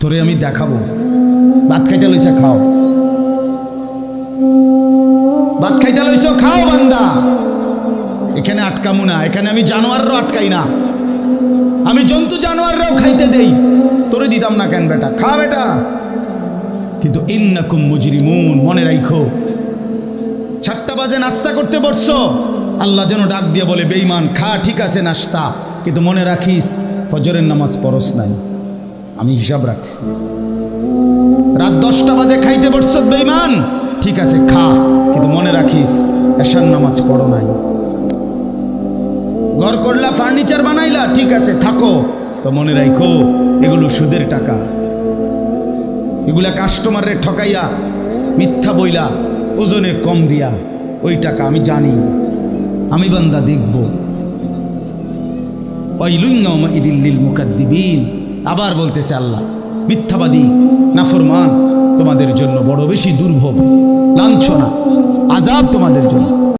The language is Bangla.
তোরে আমি দেখাবো। ভাত খাইতে লইছে, খাও। ভাত খাইতে লইছ, খাও বান্দা। এখানে আটকামু না, এখানে আমি জানোয়াররাও আটকাই না, আমি জন্তু জানোয়াররাও খাইতে দেই। তোরে দিতাম না কেন বেটা, খা বেটা। কিন্তু ইন্নাকুম মুজরিমুন, মনে রাখো 7টা বাজে নাস্তা করতে বসছো, আল্লাহ যেন ডাক দিয়ে বলে বেঈমান খা, ঠিক আছে নাস্তা, কিন্তু মনে রাখিস ফজরের নামাজ পড়স নাই, আমি হিসাব রাখছি। রাত 10টা বাজে খাইতে বসছ বেঈমান, ঠিক আছে খা, কিন্তু মনে রাখিস এশার নামাজ পড়ো নাই। ঘর করলা, ফার্নিচার বানাইলা, ঠিক আছে থাকো, তো মনে রাখো এগুলো সুদের টাকা, এগুলা কাস্টমারের ঠকাইয়া মিথ্যা বইলা ওজনে কম দিয়া ওই টাকা আমি জানি, আমি বান্দা দেখব। ওয়াইলুন ইয়াউমাইযিল লিল মুকাদ্দিবিন, আবার বলতেছে আল্লাহ, মিথ্যাবাদী নাফরমান তোমাদের জন্য বড় বেশি দুর্ভোগ, লাঞ্ছনা, আযাব তোমাদের জন্য।